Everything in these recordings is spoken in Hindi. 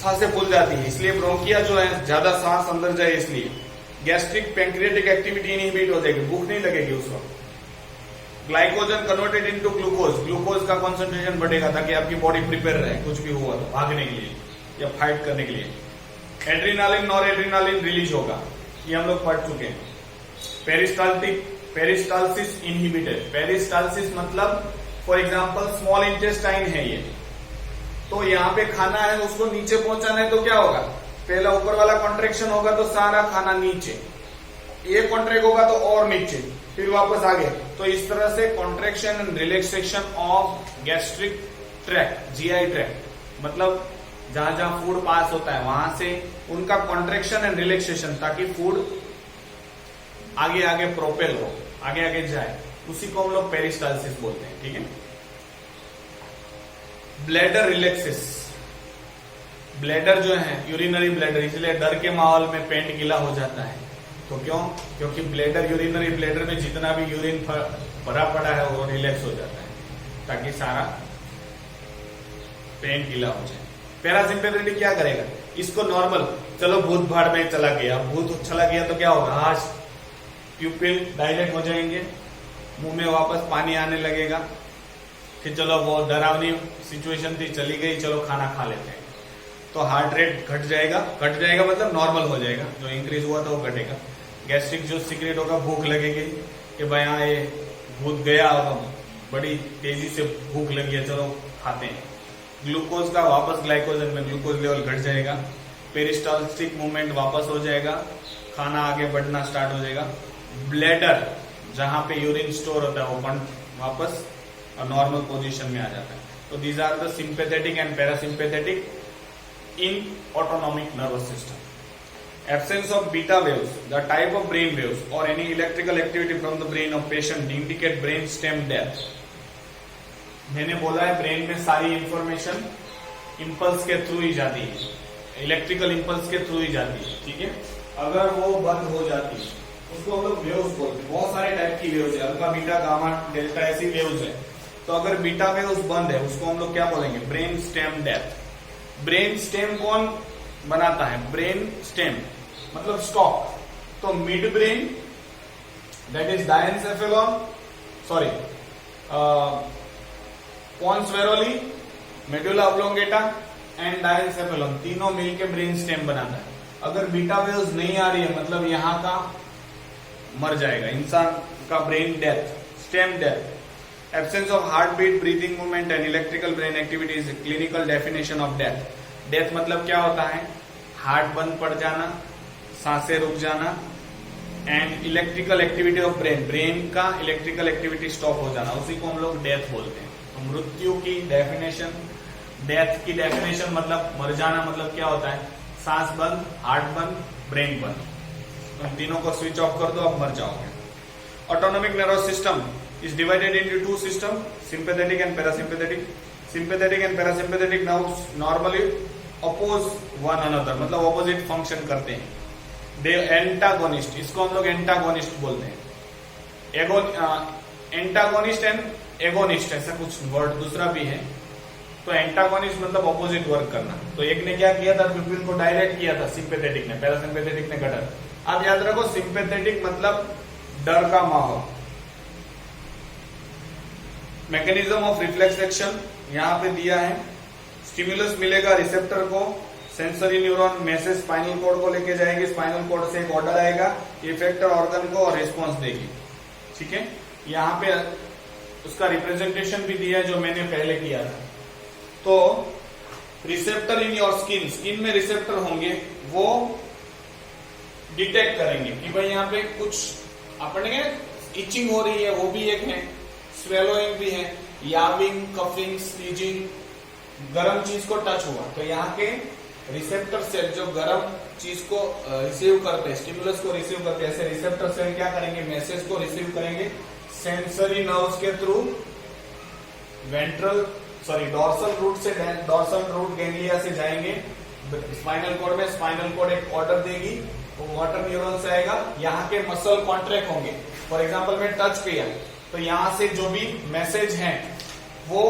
सांसें फूल जाती है, इसलिए ब्रोंकिया जो है ज्यादा सांस अंदर जाए इसलिए। गैस्ट्रिक पैंक्रियाटिक एक्टिविटी इनहिबिट हो जाएगी, भूख नहीं लगेगी उस वक्त। Glycogen converted into glucose, glucose का कॉन्सेंट्रेशन बढ़ेगा ताकि आपकी बॉडी प्रिपेयर रहे कुछ भी हुआ तो भागने के लिए या फाइट करने के लिए। एड्रीनालिन नॉर एड्रीनालिन रिलीज होगा, ये हम लोग पढ़ चुके हैं। पेरिस्टालसिस इनहिबिटेड, पेरिस्टालसिस मतलब फॉर एग्जांपल स्मॉल इंटेस्टाइन है ये, तो यहाँ पे खाना है उसको नीचे पहुंचाना है तो क्या होगा, पहला ऊपर वाला कॉन्ट्रेक्शन होगा तो सारा खाना नीचे, ये कॉन्ट्रैक्ट होगा तो और नीचे, फिर वापस आगे। तो इस तरह से contraction and relaxation of gastric tract, GI tract, मतलब जहां जहां फूड पास होता है वहां से उनका कॉन्ट्रेक्शन एंड रिलैक्सेशन, ताकि फूड आगे आगे प्रोपेल हो, आगे आगे जाए, उसी को हम लोग पेरिस्टालसिस बोलते हैं। ठीक है। ब्लैडर रिलैक्सिस, ब्लैडर जो है यूरिनरी ब्लैडर, इसलिए डर के माहौल में पेट गीला हो जाता है। तो क्यों? क्योंकि ब्लैडर, यूरिनरी ब्लैडर में जितना भी यूरिन भरा पड़ा है वो रिलैक्स हो जाता है ताकि सारा पेट गीला हो जाए। पैरासिम्पैथेटिक क्या करेगा, इसको नॉर्मल, चलो भूत भाड़ में चला गया, भूत चला गया तो क्या होगा, आज प्यूपिल डायलेट हो जाएंगे, मुंह में वापस पानी आने लगेगा, कि चलो वो डरावनी सिचुएशन थी चली गई, चलो खाना खा लेते हैं, तो हार्ट रेट घट जाएगा मतलब नॉर्मल हो जाएगा, जो इंक्रीज हुआ था वो घटेगा। गैस्ट्रिक जूस सीक्रेट होगा, भूख लगेगी कि भाई हाँ ये भूत गया और बड़ी तेजी से भूख लगी है, चलो खाते हैं। ग्लूकोज का वापस ग्लाइकोजन में ग्लूकोज लेवल घट जाएगा, पेरिस्टालसिक मूवमेंट वापस हो जाएगा, खाना आगे बढ़ना स्टार्ट हो जाएगा। ब्लैडर जहां पे यूरिन स्टोर होता है वो वापस नॉर्मल पोजीशन में आ जाता है। तो these are the sympathetic and parasympathetic in autonomic nervous system. Absence of beta waves, the type of brain waves or any electrical activity from the brain of patient indicate brain stem death. मैंने बोला है ब्रेन में सारी इंफॉर्मेशन इंपल्स के थ्रू ही जाती है, इलेक्ट्रिकल इंपल्स के थ्रू ही जाती है। ठीक है। अगर वो बंद हो जाती है उसको हम लोग वेव्स बोलते हैं। बहुत सारे टाइप की वेव्स है, अल्फा बीटा गामा डेल्टा ऐसी वेव्स है। तो अगर बीटा वेव्स बंद है उसको हम लोग क्या बोलेंगे, brain stem death. Brain stem कौन बनाता है, ब्रेन स्टेम मतलब स्टॉक, तो mid brain that is diencephalon, sorry pons varolii, medulla oblongata and diencephalon, तीनों मिलके ब्रेन स्टेम बनाता है। अगर बीटा वेव्स नहीं आ रही है मतलब यहाँ का मर जाएगा, इंसान का brain death, stem death. Absence of heart beat, breathing movement and electrical brain activity is clinical definition of death. Death मतलब क्या होता है, हार्ट बंद पड़ जाना, सांसें रुक जाना and electrical activity of brain, brain का इलेक्ट्रिकल एक्टिविटी स्टॉप हो जाना, उसी को हम लोग डेथ बोलते हैं। तो मृत्यु की डेफिनेशन, डेथ की डेफिनेशन मतलब मर जाना, मतलब क्या होता है, सांस बंद, हार्ट बंद, ब्रेन बंद, तुम तीनों को स्विच ऑफ कर दो, अब मर जाओगे। Autonomic nervous system is divided into two systems, sympathetic and parasympathetic. Sympathetic and parasympathetic nerves normally oppose one another, मतलब opposite function करते हैं। They antagonist, इसको हम लोग antagonist बोलते हैं। एंटागोनिस्ट एंड एगोनिस्ट ऐसा कुछ वर्ड दूसरा भी है। तो एंटागोनिस्ट मतलब ऑपोजिट वर्क करना। तो एक ने क्या किया था, प्यूपिल को डायरेक्ट किया था सिंपैथेटिक ने, पैरासिम्पैथेटिक ने गटर। अब याद रखो सिंपैथेटिक मतलब डर का माहौल। मैकेनिज्म ऑफ रिफ्लेक्स एक्शन यहां पे दिया है। स्टिमुलस मिलेगा रिसेप्टर को, sensory neuron message spinal cord को लेके जाएगी, स्पाइनल कॉर्ड से एक ऑर्डर आएगा, इफेक्टर ऑर्गन को और रिस्पॉन्स देगी। ठीक है। यहाँ पे उसका रिप्रेजेंटेशन भी दिया है जो मैंने पहले किया था। तो receptor in your skin, skin में रिसेप्टर होंगे, वो डिटेक्ट करेंगे कि भाई यहाँ पे कुछ अपने इचिंग हो रही है, वो भी एक है, स्वेलोइंग भी है, याविंग, कफिंग, स्नीजिंग, गर्म चीज को टच हुआ तो यहाँ के रिसेप्टर सेल जो गर्म चीज को रिसीव करते हैं, स्टिमुलस को रिसीव करते हैं, ऐसे रिसेप्टर सेल क्या करेंगे, मैसेज को रिसीव करेंगे सेंसरी नर्व्स के थ्रू, डॉर्सल रूट से, डॉर्सल रूट गैंग्लिया से जाएंगे स्पाइनल कॉर्ड में, स्पाइनल कॉर्ड एक ऑर्डर देगी, वो मोटर न्यूरॉन से आएगा, यहाँ के मसल कॉन्ट्रैक्ट होंगे। फॉर एग्जाम्पल में टच किया तो यहाँ से जो भी मैसेज है वो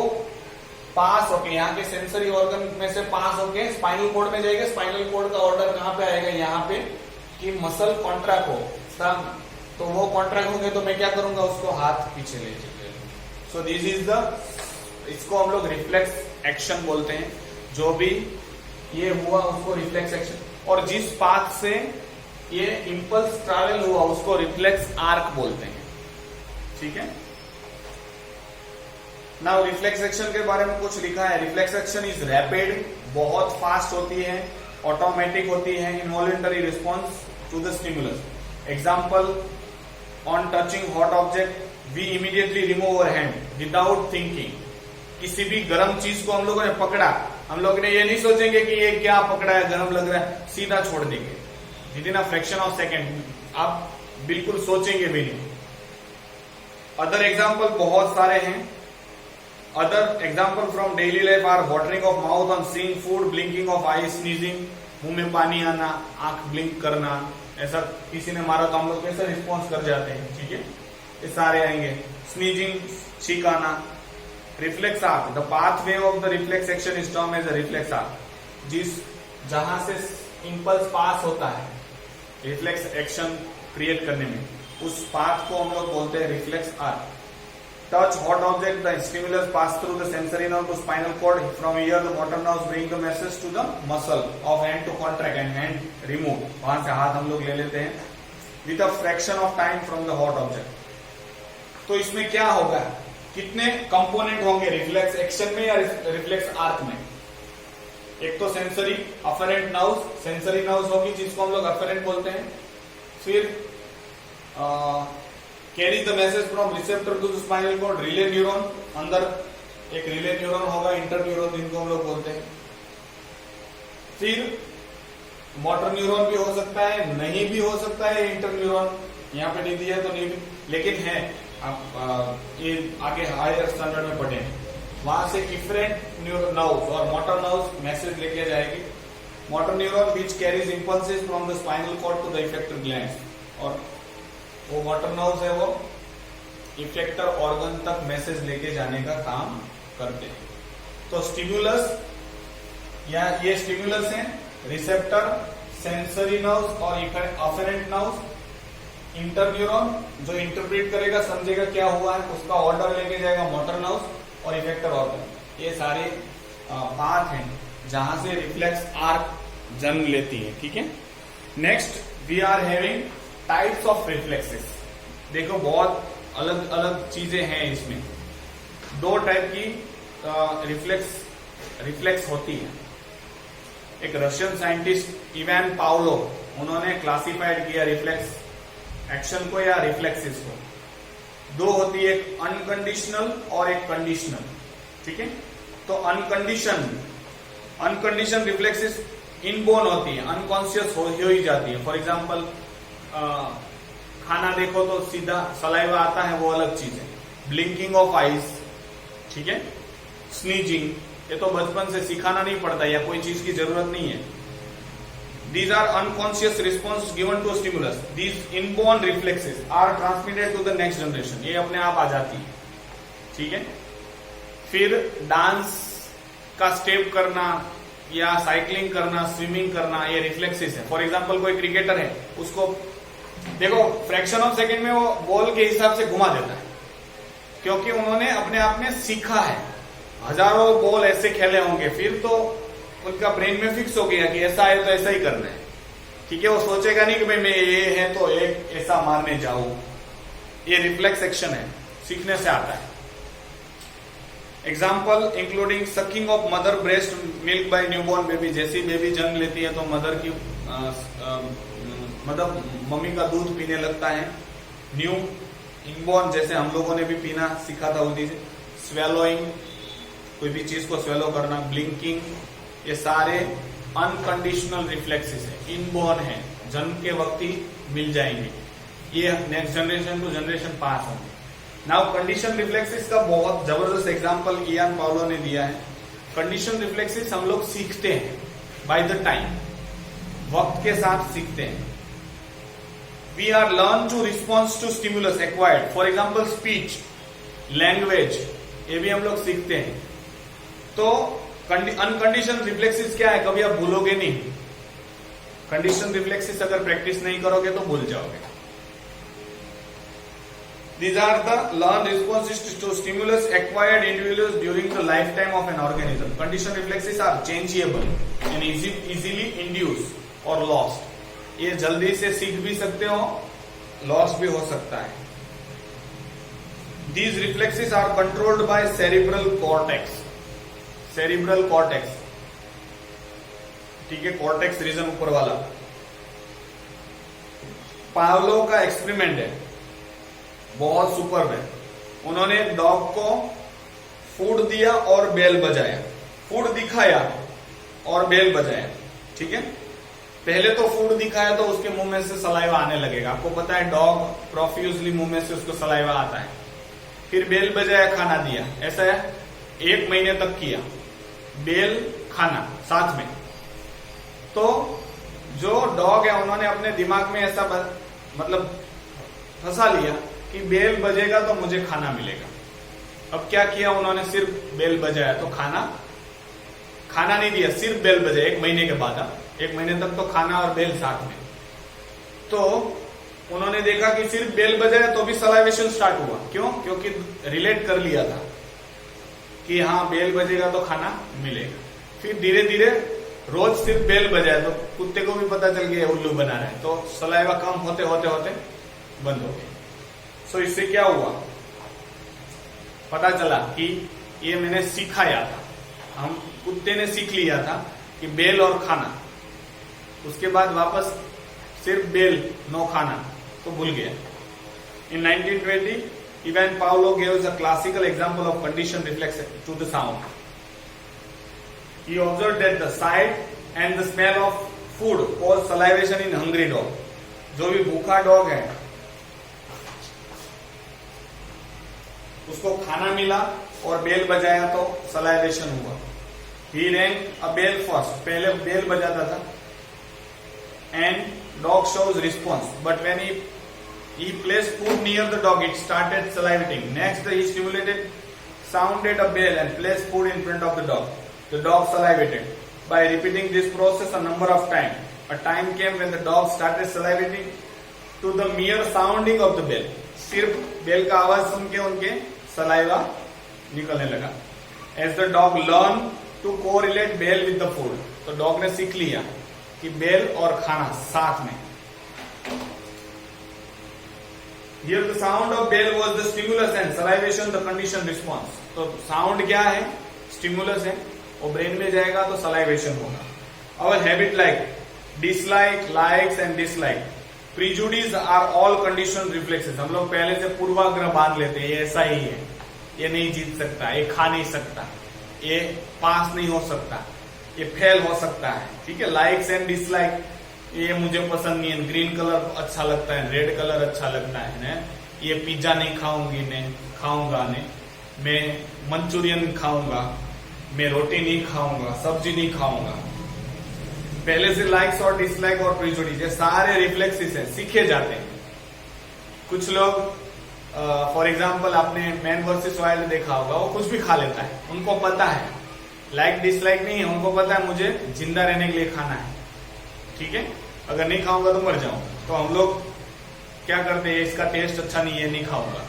पास होके, यहाँ के सेंसरी ऑर्गन में से पास होके स्पाइनल कोड में जाएगा। स्पाइनल कोड का ऑर्डर कहाँ पे आएगा, यहाँ पे कि मसल कॉन्ट्रैक्ट हो, तो वो कॉन्ट्रैक्ट होंगे तो मैं क्या करूंगा, उसको हाथ पीछे ले जाऊंगा। सो दिस इज द, इसको हम लोग रिफ्लेक्स एक्शन बोलते हैं। जो भी ये हुआ उसको रिफ्लेक्स एक्शन, और जिस पाथ से ये इंपल्स ट्रैवल हुआ उसको रिफ्लेक्स आर्क बोलते हैं। ठीक है। नाउ रिफ्लेक्स एक्शन के बारे में कुछ लिखा है। रिफ्लेक्स एक्शन इज रैपिड, बहुत फास्ट होती है, ऑटोमेटिक होती है, involuntary response to the stimulus. Example, on touching hot object we immediately remove our hand without thinking. किसी भी गर्म चीज को हम लोगों ने पकड़ा, हम लोग ने ये नहीं सोचेंगे कि ये क्या पकड़ा है, गर्म लग रहा है, सीधा छोड़ देंगे with in a fraction of second. आप बिल्कुल सोचेंगे भी नहीं। अदर एग्जाम्पल बहुत सारे हैं। Other example from daily life are watering of mouth on seeing food, blinking of eye, sneezing, मुंह में पानी आना, आंख ब्लिंक करना। ऐसा किसी ने मारा तो हम लोग कैसे रिस्पॉन्स कर जाते हैं। ठीक है, ये सारे आएंगे। स्नीजिंग, छींक आना। Reflex arc, the pathway of the reflex action is term as a reflex arc. जिस जहां से इंपल्स पास होता है रिफ्लेक्स एक्शन क्रिएट करने में, उस पाथ को हम लोग बोलते हैं reflex arc. Touch hot object, the stimulus pass through the sensory nerve to spinal cord. From here, the motor nerves bring the message to the muscle of hand to contract and hand remove. वहां से हाथ हम लोग ले लेते हैं with a fraction of time from the hot object. तो इसमें क्या होगा, कितने कंपोनेंट होंगे रिफ्लेक्स एक्शन में या रिफ्लेक्स आर्क में? एक तो sensory afferent nerves, sensory nerves होगी जिसको हम लोग अफरेंट बोलते हैं। फिर carry the message from receptor to the spinal cord, relay neuron, अंदर एक रिले न्यूरॉन होगा, इंटर न्यूरॉन जिनको हम लोग बोलते हैं। फिर मोटर न्यूरॉन भी हो सकता है, नहीं भी हो सकता है इंटर न्यूरॉन, यहाँ पे नहीं दिया है तो नहीं भी, लेकिन है। आप ये आगे हायर स्टैंडर्ड में पढ़े, वहां से इफरेंट नर्व्स और मोटर नर्व्स मैसेज लेके जाएगी। Motor neuron which carries impulses from the spinal cord to the effector glands, और वो मोटर नर्व्स है वो इफेक्टर ऑर्गन तक मैसेज लेके जाने का काम करते हैं। तो स्टिमुलस, या ये स्टिमुलस है रिसेप्टर, सेंसरी नर्व्स और अफरेंट नर्व्स, इंटर न्यूरॉन जो इंटरप्रेट करेगा, समझेगा क्या हुआ है, उसका ऑर्डर लेके जाएगा मोटर नर्व्स और इफेक्टर ऑर्गन। ये सारे पाथ हैं जहां से रिफ्लेक्स आर्क जन्म लेती है। ठीक है। Next we are having types of reflexes. देखो बहुत अलग अलग चीजें हैं इसमें। दो टाइप की रिफ्लेक्स होती है। एक रशियन साइंटिस्ट इवान पावलो, उन्होंने क्लासिफाइड किया रिफ्लेक्स एक्शन को या रिफ्लेक्सेस को। दो होती है, एक अनकंडीशनल और एक कंडीशनल। ठीक है। तो अनकंडीशन रिफ्लेक्सेस इनबोर्न होती है, अनकॉन्शियस हो ही जाती है। फॉर एग्जाम्पल, खाना देखो तो सीधा सलाइवा आता है, वो अलग चीज है। ब्लिंकिंग ऑफ आईज, ठीक है। स्नीजिंग, ये तो बचपन से सिखाना नहीं पड़ता या कोई चीज की जरूरत नहीं है। These are unconscious response given to stimulus. These inborn reflexes are transmitted to the next generation. ये अपने आप आ जाती है। ठीक है। फिर डांस का स्टेप करना या साइकिलिंग करना, स्विमिंग करना, ये रिफ्लेक्सेस है। फॉर एग्जाम्पल कोई क्रिकेटर है, उसको देखो फ्रैक्शन ऑफ सेकेंड में वो बॉल के हिसाब से घुमा देता है, क्योंकि उन्होंने अपने आप में सीखा है। हजारों बॉल ऐसे खेले होंगे, फिर तो उनका ब्रेन में फिक्स हो गया कि ऐसा है तो ऐसा ही करना है। ठीक है। वो सोचेगा नहीं कि भाई मैं ये है तो एक ऐसा मारने जाऊं। ये रिफ्लेक्स एक्शन है, सीखने से आता है। Example including sucking of mother breast milk bye newborn baby. जैसी बेबी जन्म लेती है तो मदर की मतलब मम्मी का दूध पीने लगता है। न्यू इनबॉर्न, जैसे हम लोगों ने भी पीना सीखा था उसी से। स्वेलोइंग, कोई भी चीज को स्वेलो करना। ब्लिंकिंग, ये सारे अनकंडीशनल रिफ्लेक्सेस है, इनबोर्न है, जन्म के वक्त ही मिल जाएंगे। ये next generation to generation pass होंगे। नाउ कंडीशन रिफ्लेक्सेस का बहुत जबरदस्त एग्जांपल इयान पावलो ने दिया है। कंडीशन रिफ्लेक्सेस हम लोग सीखते हैं बाय द टाइम, वक्त के साथ सीखते हैं। We are learn to response to stimulus acquired. For example speech, language, ये भी हम लोग सीखते हैं। तो अनकंडीशन रिफ्लेक्सेस क्या है, कभी आप भूलोगे नहीं। कंडीशन रिफ्लेक्सेस अगर प्रैक्टिस नहीं करोगे तो भूल जाओगे। These are the learned responses to stimulus acquired individuals during the lifetime of an organism. Condition reflexes are changeable and easily induced or lost. ये जल्दी से सीख भी सकते हो, लॉस भी हो सकता है। These reflexes are controlled by cerebral cortex. Cerebral cortex, ठीक है, कॉर्टेक्स रीजन ऊपर वाला। पावलो का एक्सपेरिमेंट है, बहुत सुपर है। उन्होंने डॉग को फूड दिया और बेल बजाया, फूड दिखाया और बेल बजाया, ठीक है। पहले तो फूड दिखाया तो उसके मुंह में से सलाइवा आने लगेगा, आपको पता है डॉग प्रोफ्यूजली मुंह में से उसको सलाइवा आता है। फिर बेल बजाया, खाना दिया, ऐसा है 1 महीने तक किया, बेल खाना साथ में। तो जो डॉग है उन्होंने अपने दिमाग में ऐसा मतलब फंसा लिया कि बेल बजेगा तो मुझे खाना मिलेगा। अब क्या किया उन्होंने, सिर्फ बेल बजाया तो खाना नहीं दिया, सिर्फ बेल बजाया 1 महीने के बाद। 1 महीने तक तो खाना और बेल साथ में। तो उन्होंने देखा कि सिर्फ बेल बजाया तो भी सलाइवेशन स्टार्ट हुआ। क्यों? क्योंकि रिलेट कर लिया था कि हाँ बेल बजेगा तो खाना मिलेगा। फिर धीरे धीरे रोज सिर्फ बेल बजाया तो कुत्ते को भी पता चल गया उल्लू बना रहे हैं, तो सलाइवा कम होते होते होते बंद हो गया। सो इससे क्या हुआ, पता चला कि ये मैंने सिखाया था, हम कुत्ते ने सीख लिया था कि बेल और खाना, उसके बाद वापस सिर्फ बेल नो खाना, तो भूल गया। इन 1920 Ivan Pavlov gives a classical example of conditioned reflex to the sound. He observed that the sight and the smell of food cause salivation in hungry dog. जो भी भूखा डॉग है उसको खाना मिला और बेल बजाया तो सलाइवेशन हुआ। He rang a bell first, पहले बेल बजाता था, and dog shows response, but when he placed food near the dog, it started salivating. Next, he sounded a bell and placed food in front of the dog. The dog salivated. By repeating this process a number of times, a time came when the dog started salivating to the mere sounding of the bell. सिर्फ बेल का आवाज सुन के उनके सलाइवा निकलने लगा। As the dog learned to correlate bell with the food, तो डॉग ने सीख लिया कि बेल और खाना साथ में। Here the sound of bell was the stimulus and salivation the conditioned response. तो साउंड क्या है, स्टिमुलस है, वो ब्रेन में जाएगा तो सलाइवेशन होगा। Our habit like dislike, likes and dislike, prejudice are all conditioned reflexes. हम लोग पहले से पूर्वाग्रह बांध लेते हैं, ये ऐसा ही है, ये नहीं जीत सकता, ये खा नहीं सकता, ये पास नहीं हो सकता, ये फेल हो सकता है, ठीक है। लाइक्स एंड डिसलाइक, ये मुझे पसंद नहीं है, ग्रीन कलर अच्छा लगता है, रेड कलर अच्छा लगता है ने? ये पिज्जा नहीं खाऊंगी ने, खाऊंगा ने, मैं मंचूरियन खाऊंगा, मैं रोटी नहीं खाऊंगा, सब्जी नहीं खाऊंगा। पहले से लाइक्स और डिसलाइक और प्रिजुडिस, ये सारे रिफ्लेक्सेस हैं, सीखे जाते हैं। कुछ लोग फॉर एग्जाम्पल आपने मैन वर्सेस वाइल्ड देखा होगा, वो कुछ भी खा लेता है, उनको पता है लाइक डिसलाइक नहीं है, उनको पता है मुझे जिंदा रहने के लिए खाना है, ठीक है, अगर नहीं खाऊंगा तो मर जाऊंगा। तो हम लोग क्या करते हैं, इसका टेस्ट अच्छा नहीं है, नहीं खाऊंगा,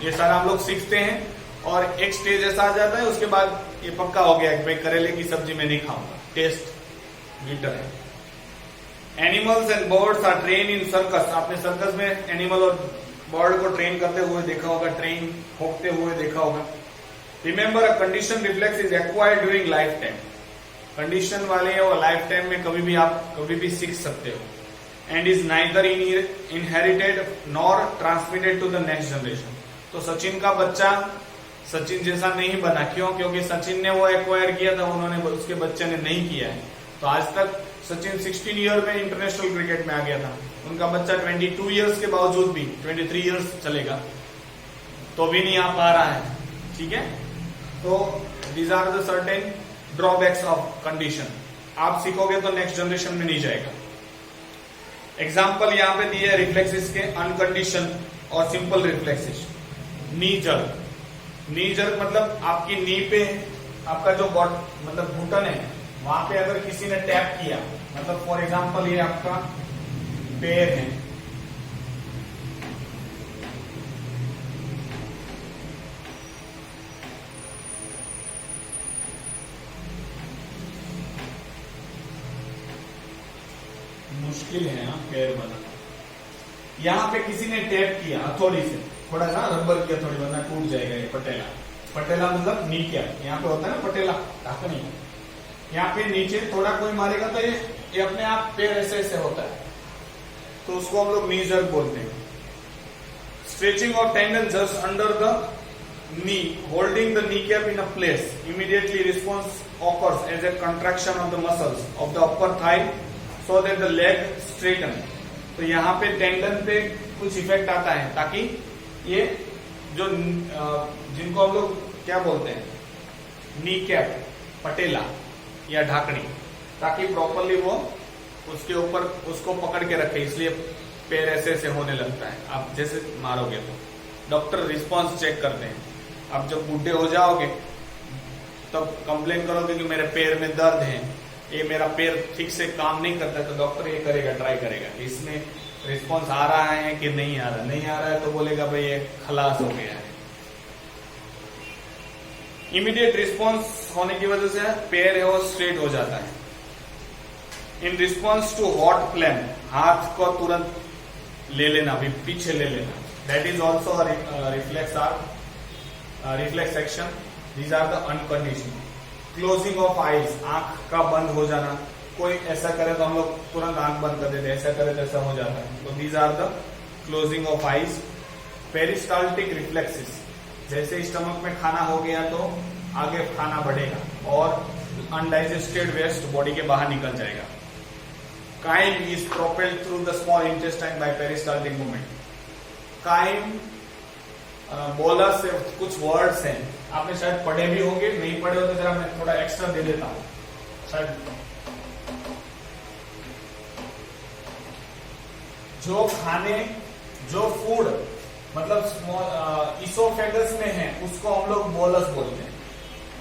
ये सारा हम लोग सीखते हैं। और एक स्टेज ऐसा आ जाता है, उसके बाद ये पक्का हो गया कि भाई करेले की सब्जी में नहीं खाऊंगा, टेस्ट बिटर है। Animals and birds are train in circus, आपने सर्कस में एनिमल और बर्ड को ट्रेन करते हुए देखा होगा, ट्रेन होते हुए देखा होगा। Remember a condition reflex is acquired during life time, condition वाले और लाइफ टाइम में कभी भी आप कभी भी सीख सकते हो। And is neither inherited nor transmitted to the next generation. तो सचिन का बच्चा सचिन जैसा नहीं बना, क्यों? क्योंकि सचिन ने वो एक्वायर किया था, उन्होंने उसके बच्चे ने नहीं किया है। तो आज तक सचिन 16 ईयर में इंटरनेशनल क्रिकेट में आ गया था, उनका बच्चा 22 ईयर्स के बावजूद भी 23 ईयर्स चलेगा तो भी नहीं आ पा रहा है, ठीक है। तो these are the certain drawbacks of condition. आप सीखोगे तो नेक्स्ट जनरेशन में नहीं जाएगा। एग्जाम्पल यहां पे दिए रिफ्लेक्सेस के, अनकंडीशन और सिंपल रिफ्लेक्सेस। नी जर्क, नी जर्क मतलब आपकी नी पे आपका जो मतलब घुटन है वहां पे अगर किसी ने टैप किया, मतलब फॉर एग्जांपल ये आपका पैर है, मुश्किल है ना पैर बनाना। यहाँ पे किसी ने टैप किया हथौड़ी से, थोड़ा ना रबर की हथौड़ी, वरना टूट जाएगा ये पटेला। पटेला मतलब नीकिया, यहाँ पे होता है ना पटेला, ढाकनी। यहाँ पे नीचे थोड़ा कोई मारेगा तो ये अपने आप पैर ऐसे ऐसे होता है, तो उसको हम लोग नी जर्क बोलते हैं। Stretching of tendon just under the knee, holding the knee cap in a place, immediately response occurs as a contraction of the muscles of the upper thigh so that the leg straighten. तो यहाँ पे टेंडन पे कुछ इफेक्ट आता है ताकि ये जो जिनको हम लोग क्या बोलते हैं, नी कैप, पटेला या ढाकनी, ताकि प्रॉपरली वो उसके ऊपर उसको पकड़ के रखे, इसलिए पैर ऐसे ऐसे होने लगता है। आप जैसे मारोगे तो डॉक्टर रिस्पांस चेक करते हैं। आप जब बूढ़े हो जाओगे तब कंप्लेन करोगे कि मेरे पैर में दर्द है, ये मेरा पैर ठीक से काम नहीं करता, तो डॉक्टर ये करेगा, ट्राई करेगा इसमें रिस्पांस आ रहा है कि नहीं आ रहा। नहीं आ रहा है तो बोलेगा भाई ये खलास हो गया है। इमीडिएट रिस्पांस होने की वजह से पैर है वो स्ट्रेट हो जाता है। In response to hot flame, हाथ को तुरंत ले लेना, भी पीछे ले लेना, that is also reflex action. These are the unconditional. Closing of eyes, आंख का बंद हो जाना, कोई ऐसा करे तो हम लोग तुरंत आंख बंद कर देते, ऐसा करे तो ऐसा हो जाता है, तो these are the closing of eyes. Peristaltic reflexes, जैसे स्टमक में खाना हो गया तो आगे खाना बढ़ेगा और अनडाइजेस्टेड वेस्ट बॉडी के बाहर निकल जाएगा। Chyme is propelled through the small intestine by peristaltic movement. Chyme bolus से कुछ वर्ड्स हैं, आपने शायद पढ़े भी होंगे, नहीं पढ़े हो तो जरा मैं थोड़ा एक्स्ट्रा दे देता हूं शायद। जो खाने, जो फूड मतलब इसोफेगस में है उसको हम लोग बोलस बोलते हैं।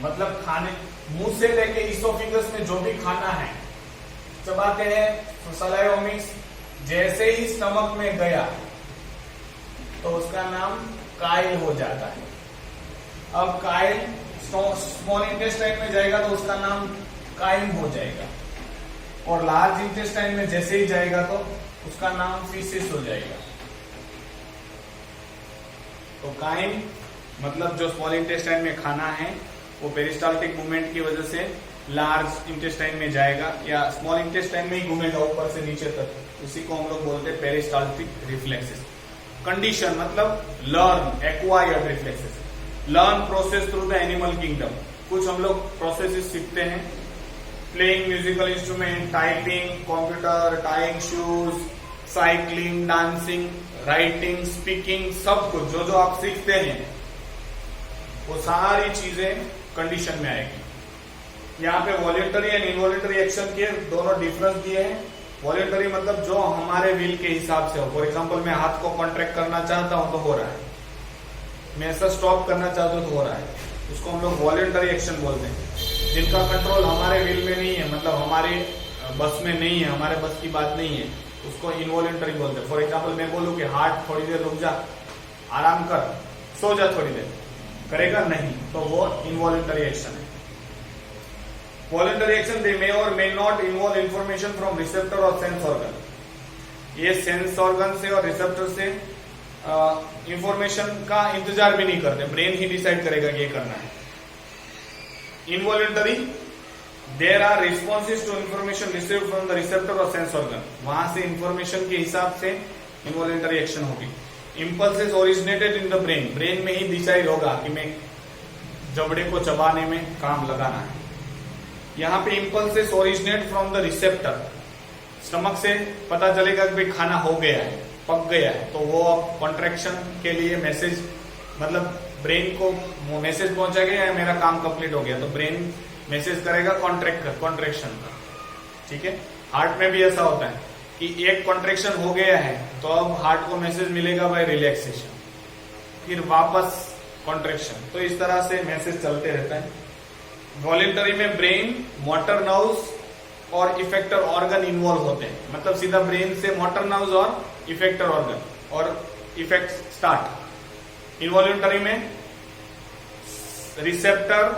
मतलब खाने मुंह से लेके इसोफेगस में जो भी खाना है चबाते हैं, सलाइवा जैसे ही स्टमक में गया तो उसका नाम काइल हो जाता है। अब काइल स्मॉल इंटेस्टाइन में जाएगा तो उसका नाम काइम हो जाएगा, और लार्ज इंटेस्टाइन में जैसे ही जाएगा तो उसका नाम फीसिस हो जाएगा। तो काइम मतलब जो स्मॉल इंटेस्टाइन में खाना है वो पेरिस्टाल्टिक मूवमेंट की वजह से लार्ज इंटेस्टाइन में जाएगा या स्मॉल इंटेस्टाइन में ही घूमेगा ऊपर से नीचे तक, उसी को हम लोग बोलते हैं पेरिस्टाल्टिक रिफ्लेक्सेस। कंडीशन मतलब learn, acquired reflexes, learn process through the animal kingdom. कुछ हम लोग प्रोसेसेस सीखते हैं, playing musical instrument, typing, computer, tying shoes, cycling, dancing, writing, speaking, सब कुछ जो जो आप सीखते हैं वो सारी चीजें कंडीशन में आएगी। यहाँ पे वॉलेंटरी एंड इनवॉलेंटरी एक्शन के दोनों डिफरेंस दिए हैं। वॉलेंटरी मतलब जो हमारे विल के हिसाब से हो। फॉर एग्जांपल मैं हाथ को कॉन्ट्रैक्ट करना चाहता हूं तो हो रहा है, मैं ऐसा स्टॉप करना चाहता हूं तो हो रहा है, उसको हम लोग वॉलेंटरी एक्शन बोलते हैं। जिनका कंट्रोल हमारे विल में नहीं है, मतलब हमारे बस में नहीं है, हमारे बस की बात नहीं है, उसको इनवॉलेंटरी बोलते हैं। फॉर एग्जाम्पल मैं बोलूं कि हार्ट थोड़ी देर रुक जा, आराम कर, सो जा थोड़ी देर, करेगा नहीं, तो वो इनवॉलेंटरी एक्शन है। वॉलेंटरी एक्शन दे मे और may not involve information from receptor और सेंस ऑर्गन। ये सेंस ऑर्गन से और रिसेप्टर से इंफॉर्मेशन का इंतजार भी नहीं करते, ब्रेन ही डिसाइड करेगा कि ये करना है। Involuntary there are responses to information received from the receptor और सेंस ऑर्गन, वहां से इंफॉर्मेशन के हिसाब से इनवॉलेंटरी एक्शन होगी। Impulses originated in the brain, brain में ही डिसाइड होगा कि मैं जबड़े को चबाने में काम लगाना है। यहाँ पे impulses originate from the receptor, stomach से पता चलेगा कि भाई खाना हो गया है, पक गया है, तो वो कॉन्ट्रैक्शन के लिए मैसेज, मतलब ब्रेन को मैसेज पहुंचा गया है मेरा काम कंप्लीट हो गया, तो ब्रेन मैसेज करेगा कॉन्ट्रैक्शन का। ठीक है, हार्ट में भी ऐसा होता है कि एक कॉन्ट्रैक्शन हो गया है तो अब हार्ट को मैसेज मिलेगा बाय रिलैक्सेशन, फिर वापस कॉन्ट्रैक्शन, तो इस तरह से मैसेज चलते रहता है। वॉलेंटरी में ब्रेन, मोटर नर्व्स और इफेक्टर ऑर्गन इन्वॉल्व होते हैं, मतलब सीधा ब्रेन से मोटर नर्व्स और इफेक्टर ऑर्गन और इफेक्ट स्टार्ट। इनवॉल्यूंटरी में रिसेप्टर,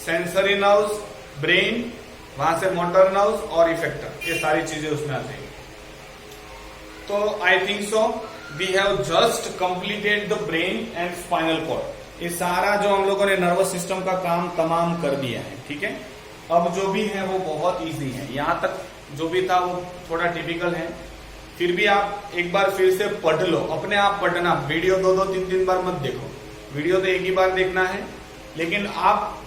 सेंसरी नर्व्स, ब्रेन, वहां से मोटर नर्व्स और इफेक्टर, ये सारी चीजें उसमें आती हैं। तो I think so we have just completed the brain and spinal cord. ये सारा जो हम लोगों ने नर्वस सिस्टम का काम तमाम कर दिया है, ठीक है। अब जो भी है वो बहुत इजी है, यहां तक जो भी था वो थोड़ा टिपिकल है। फिर भी आप एक बार फिर से पढ़ लो, अपने आप पढ़ना, वीडियो 2-2, 3-3 बार मत देखो। वीडियो तो एक ही बार देखना है, लेकिन आप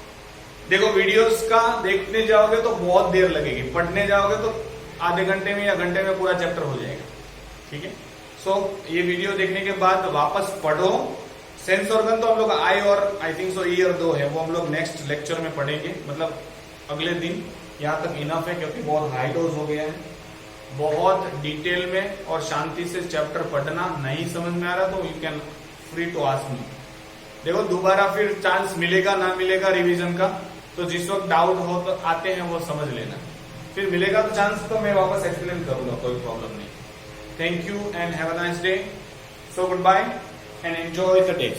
देखो वीडियोस का देखने जाओगे तो बहुत देर लगेगी, पढ़ने जाओगे तो आधे घंटे में या घंटे में पूरा चैप्टर हो जाएगा, ठीक है। सो ये वीडियो देखने के बाद वापस पढ़ो। सेंस ऑर्गन तो हम लोग आई और आई थिंक सो ईयर 2 है, वो हम लोग नेक्स्ट लेक्चर में पढ़ेंगे, मतलब अगले दिन। यहाँ तक इनफ है क्योंकि बहुत हाई डोज हो गया है। बहुत डिटेल में और शांति से चैप्टर पढ़ना, नहीं समझ में आ रहा तो you can free to ask me. देखो दोबारा फिर चांस मिलेगा ना मिलेगा रिवीजन का, तो जिस वक्त डाउट हो तो आते हैं वो समझ लेना, फिर मिलेगा तो चांस तो मैं वापस एक्सप्लेन करूंगा, कोई प्रॉब्लम नहीं। Thank you and have a nice day. So good bye and enjoy the day.